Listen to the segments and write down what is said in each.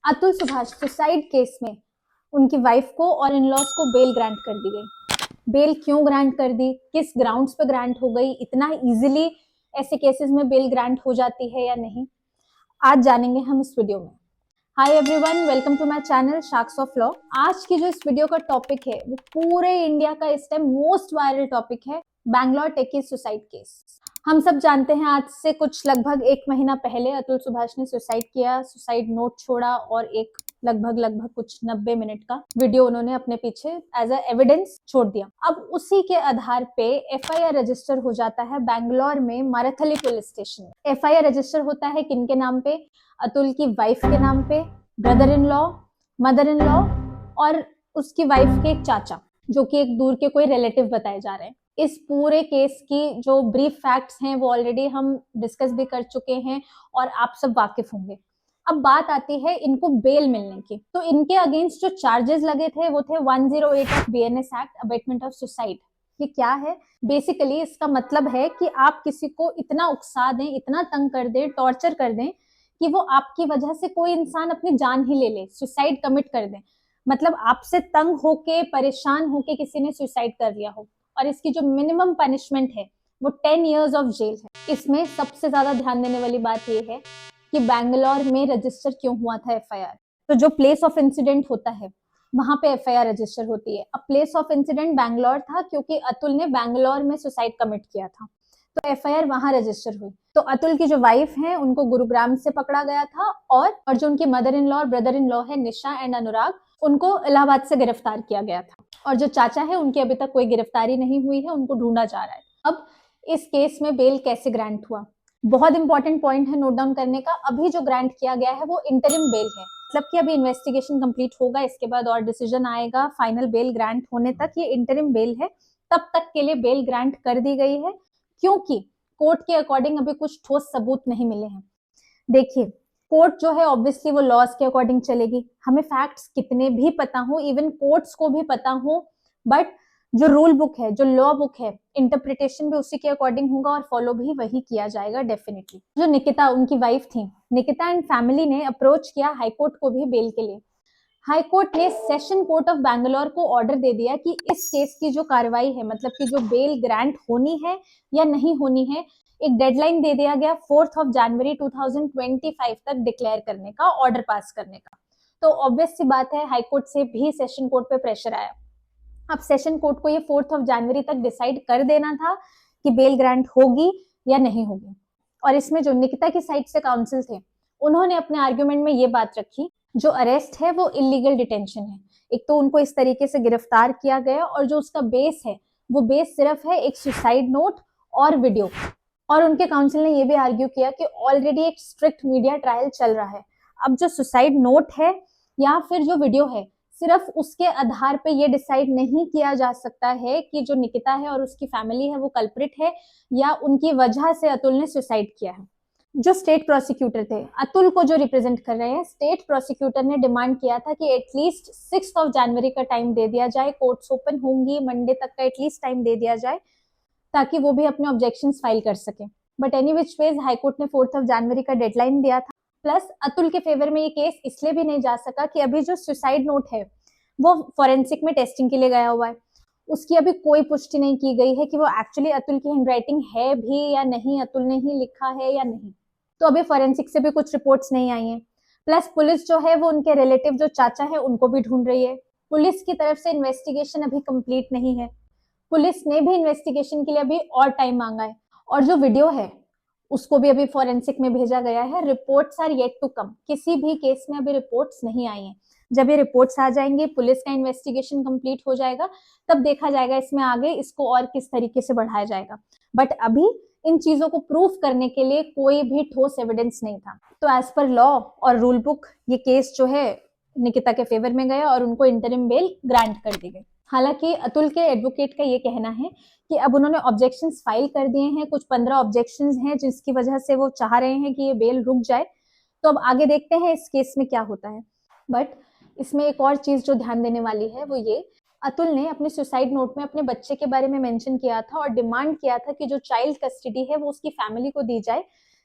Atul Subhash suicide case में उनकी wife को और इन लॉज को बेल ग्रांट कर दी गई। बेल क्यों ग्रांट कर दी, किस ग्राउंड्स पे ग्रांट हो गई, इतना इजीली ऐसे केसेस में बेल ग्रांट हो जाती है या नहीं, आज जानेंगे हम इस वीडियो में। Hi everyone, welcome to my channel sharks of law. आज की जो इस वीडियो का टॉपिक है वो पूरे इंडिया का इस टाइम मोस्ट वायरल टॉपिक है, बैंगलोर टेकी सुसाइड केस। हम सब जानते हैं आज से कुछ लगभग 1 महीना पहले अतुल सुभाष ने सुसाइड किया, सुसाइड नोट छोड़ा और एक लगभग कुछ 90 मिनट का वीडियो उन्होंने अपने पीछे एज अ एविडेंस छोड़ दिया। अब उसी के आधार पे एफआईआर रजिस्टर हो जाता है बैंगलोर में माराथली पुलिस स्टेशन में। एफआईआर रजिस्टर होता है किनके नाम पे? अतुल की वाइफ के नाम पे, brother in law, mother in law और उसकी वाइफ के एक चाचा जो कि एक दूर के कोई रिलेटिव बताए जा रहे हैं। इस पूरे केस की जो ब्रीफ फैक्ट्स हैं वो ऑलरेडी हम डिस्कस भी कर चुके हैं और आप सब वाकिफ होंगे। अब बात आती है इनको बेल मिलने की। तो इनके अगेंस्ट जो चार्जेस लगे थे वो थे 108 of BNS act, abetment of suicide. ये क्या है? बेसिकली इसका मतलब है कि आप किसी को इतना उकसा दें, इतना तंग कर दें, टॉर्चर कर दें कि वो आपकी वजह से कोई इंसान अपनी जान ही ले ले, सुसाइड कमिट कर दे। मतलब आपसे तंग होके, परेशान होके किसी ने सुसाइड कर लिया हो, और इसकी जो मिनिमम पनिशमेंट है वो 10 इयर्स ऑफ जेल है। इसमें सबसे ज्यादा ध्यान देने वाली बात ये है कि बैंगलोर में रजिस्टर क्यों हुआ था एफआईआर। तो जो प्लेस ऑफ इंसिडेंट होता है वहां पे एफआईआर रजिस्टर होती है। अब प्लेस ऑफ इंसिडेंट बैंगलोर था क्योंकि अतुल ने बैंगलोर में सुसाइड कमिट किया था, तो एफआईआर वहां रजिस्टर हुई। तो अतुल की जो वाइफ है उनको गुरुग्राम से पकड़ा गया था और जो उनकी मदर इन लॉ और ब्रदर इन लॉ है निशा एंड अनुराग, उनको इलाहाबाद से गिरफ्तार किया गया था। और जो चाचा है उनकी अभी तक कोई गिरफ्तारी नहीं हुई है, उनको ढूंढा जा रहा है। अब इस केस में बेल कैसे ग्रांट हुआ, बहुत इंपॉर्टेंट पॉइंट है नोट डाउन करने का। अभी जो ग्रांट किया गया है वो इंटरिम बेल है, मतलब कि अभी इन्वेस्टिगेशन कंप्लीट होगा, इसके बाद और डिसीजन आएगा। फाइनल बेल ग्रांट होने तक ये इंटरिम बेल है, तब तक के लिए बेल ग्रांट कर दी गई है क्योंकि कोर्ट के अकॉर्डिंग अभी कुछ ठोस सबूत नहीं मिले हैं। देखिए, कोर्ट जो है ऑब्वियसली वो लॉज के अकॉर्डिंग चलेगी। हमें फैक्ट्स कितने भी पता हो, इवन कोर्ट्स को भी पता हो, बट जो रूल बुक है, जो लॉ बुक है, इंटरप्रिटेशन भी उसी के अकॉर्डिंग होगा और फॉलो भी वही किया जाएगा डेफिनेटली। जो निकिता उनकी वाइफ थी, निकिता एंड फैमिली ने अप्रोच किया हाईकोर्ट को भी बेल के लिए। हाईकोर्ट ने सेशन कोर्ट ऑफ बैंगलोर को ऑर्डर दे दिया कि इस केस की जो कार्रवाई है, मतलब कि जो बेल ग्रांट होनी है या नहीं होनी है, एक डेडलाइन दे दिया गया 4 जनवरी 2025 तक डिक्लेयर करने का, ऑर्डर पास करने का। तो ऑब्वियस सी बात है हाईकोर्ट से भी सेशन कोर्ट पे प्रेशर आया। अब सेशन कोर्ट को ये 4 जनवरी तक डिसाइड कर देना था कि बेल ग्रांट होगी या नहीं होगी। और इसमें जो निकिता की साइड से काउंसिल थे उन्होंने अपने आर्ग्यूमेंट में ये बात रखी, जो अरेस्ट है वो इलीगल डिटेंशन है। एक तो उनको इस तरीके से गिरफ्तार किया गया और जो उसका बेस है वो बेस सिर्फ है एक सुसाइड नोट और वीडियो। और उनके काउंसिल ने ये भी आर्ग्यू किया कि ऑलरेडी एक स्ट्रिक्ट मीडिया ट्रायल चल रहा है। अब जो सुसाइड नोट है या फिर जो वीडियो है, सिर्फ उसके आधार पे ये डिसाइड नहीं किया जा सकता है कि जो निकिता है और उसकी फैमिली है वो कल्प्रिट है या उनकी वजह से अतुल ने सुसाइड किया है। जो स्टेट प्रोसिक्यूटर थे अतुल को जो रिप्रेजेंट कर रहे हैं, स्टेट प्रोसिक्यूटर ने डिमांड किया था कि एटलीस्ट 6 जनवरी का टाइम दे दिया जाए, कोर्ट्स ओपन होंगी, मंडे तक का एटलीस्ट टाइम दे दिया जाए ताकि वो भी अपने ऑब्जेक्शंस फाइल कर सके। But any which ways high court ने 4 जनवरी का डेडलाइन दिया था। प्लस अतुल के फेवर में ये केस इसलिए भी नहीं जा सका कि अभी जो सुसाइड नोट है वो फॉरेंसिक में टेस्टिंग के लिए गया हुआ है, उसकी अभी कोई पुष्टि नहीं की गई है कि वो एक्चुअली अतुल की हैंडराइटिंग है भी या नहीं, अतुल ने ही लिखा है या नहीं। तो अभी फॉरेंसिक से भी कुछ रिपोर्ट्स नहीं आई हैं। प्लस पुलिस जो है वो उनके रिलेटिव जो चाचा है उनको भी ढूंढ रही है। पुलिस की तरफ से इन्वेस्टिगेशन अभी कंप्लीट नहीं है, पुलिस ने भी इन्वेस्टिगेशन के लिए अभी और टाइम मांगा है। और जो वीडियो है उसको भी अभी फॉरेंसिक में भेजा गया है। Reports are yet to come, किसी भी केस में अभी रिपोर्ट्स नहीं आई हैं। जब ये रिपोर्ट्स आ जाएंगी, पुलिस का इन्वेस्टिगेशन कंप्लीट हो जाएगा, तब देखा जाएगा इसमें आगे इसको और किस तरीके से बढ़ाया जाएगा। बट अभी इन चीजों को प्रूफ करने के लिए कोई भी ठोस एविडेंस नहीं था। तो एज पर लॉ और रूल बुक ये केस जो है निकिता के फेवर में गया और उनको इंटरिम बेल ग्रांट कर दी गई। हालांकि अतुल के एडवोकेट का ये कहना है कि अब उन्होंने ऑब्जेक्शंस फाइल कर दिए हैं, कुछ 15 ऑब्जेक्शंस हैं जिसकी वजह से वो चाह रहे हैं कि ये बेल रुक जाए। तो अब आगे देखते हैं इस केस में क्या होता है। बट इसमें एक और चीज जो ध्यान देने वाली है वो ये, अतुल ने अपने सुसाइड नोट में अपने बच्चे के बारे में मेंशन किया था और डिमांड किया था कि जो चाइल्ड कस्टडी है वो उसकी फैमिली को दी जाए।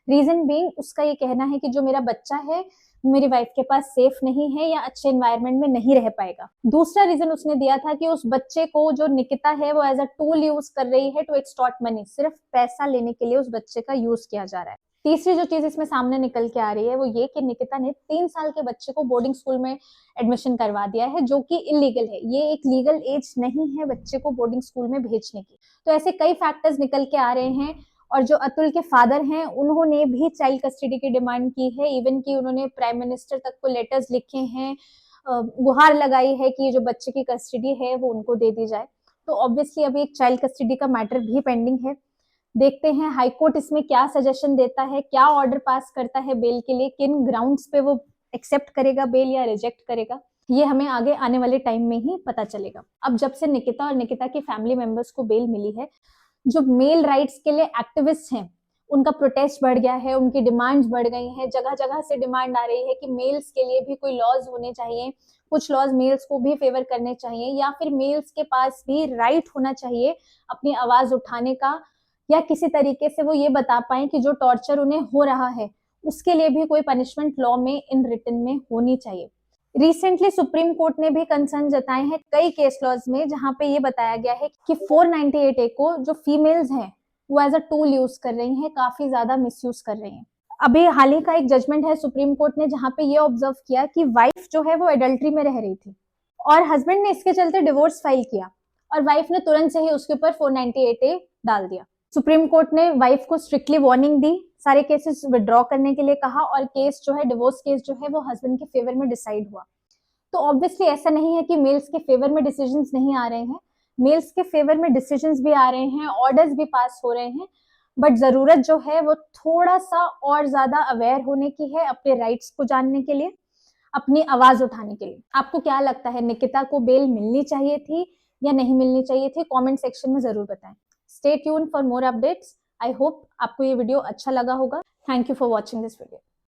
रीजन बीइंग उसका ये कहना है कि जो मेरा बच्चा है मेरी वाइफ के पास सेफ नहीं है या अच्छे एनवायरनमेंट में नहीं रह पाएगा। दूसरा रीजन उसने दिया था कि उस बच्चे को जो निकिता है वो एज अ टूल यूज कर रही है टू एक्सटॉर्ट मनी, सिर्फ पैसा लेने के लिए उस बच्चे का यूज किया जा रहा है। तीसरी जो चीज इसमें सामने निकल के आ रही है वो ये कि निकिता ने 3 साल के बच्चे को बोर्डिंग स्कूल में एडमिशन करवा दिया है, जो कि इलीगल है। ये एक लीगल एज नहीं है बच्चे को बोर्डिंग स्कूल में भेजने की। तो ऐसे कई फैक्टर्स निकल के आ रहे हैं। और जो अतुल के फादर हैं उन्होंने भी चाइल्ड कस्टडी की डिमांड की है, इवन कि उन्होंने प्राइम मिनिस्टर तक को लेटर्स लिखे हैं, गुहार लगाई है कि ये जो बच्चे की कस्टडी है वो उनको दे दी जाए। तो ऑब्वियसली अभी एक चाइल्ड कस्टडी का मैटर भी पेंडिंग है। देखते हैं हाईकोर्ट इसमें क्या सजेशन देता है, क्या ऑर्डर पास करता है बेल के लिए, किन ग्राउंड्स पे वो एक्सेप्ट करेगा बेल या रिजेक्ट करेगा, ये हमें आगे आने वाले टाइम में ही पता चलेगा। अब जब से निकिता और निकिता की फैमिली मेंबर्स को बेल मिली है, जो मेल राइट्स के लिए एक्टिविस्ट हैं उनका प्रोटेस्ट बढ़ गया है, उनकी डिमांड्स बढ़ गई हैं। जगह जगह से डिमांड आ रही है कि मेल्स के लिए भी कोई लॉज होने चाहिए, कुछ लॉज मेल्स को भी फेवर करने चाहिए, या फिर मेल्स के पास भी राइट होना चाहिए अपनी आवाज उठाने का, या किसी तरीके से वो ये बता पाए कि जो टॉर्चर उन्हें हो रहा है उसके लिए भी कोई पनिशमेंट लॉ में इन रिटन में होनी चाहिए। रिसेंटली सुप्रीम कोर्ट ने भी कंसर्न जताए हैं कई केस लॉज में, जहां पे ये बताया गया है कि 498A को जो फीमेल्स हैं वो एज अ टूल यूज कर रही हैं, काफी ज्यादा मिसयूज कर रही हैं। अभी हाल ही का एक जजमेंट है सुप्रीम कोर्ट ने जहां पे ये ऑब्जर्व किया कि वाइफ जो है वो एडल्ट्री में रह रही थी और हस्बैंड ने इसके चलते डिवोर्स फाइल किया और वाइफ ने तुरंत से ही उसके ऊपर 498A डाल दिया। सुप्रीम कोर्ट ने वाइफ को स्ट्रिक्टली वार्निंग दी, सारे केसेस विड्रॉ करने के लिए कहा और केस जो है डिवोर्स केस जो है वो हस्बैंड के फेवर में डिसाइड हुआ। तो ऑब्वियसली ऐसा नहीं है कि मेल्स के फेवर में डिसीजंस नहीं आ रहे हैं, मेल्स के फेवर में डिसीजंस भी आ रहे हैं, ऑर्डर्स भी पास हो रहे हैं, बट जरूरत जो है वो थोड़ा सा और ज्यादा अवेयर होने की है अपने राइट्स को जानने के लिए, अपनी आवाज उठाने के लिए। आपको क्या लगता है, निकिता को बेल मिलनी चाहिए थी या नहीं मिलनी चाहिए थी? कमेंट सेक्शन में जरूर बताएं। Stay tune for more updates. I hope आपको ये वीडियो अच्छा लगा होगा। Thank you for watching this video.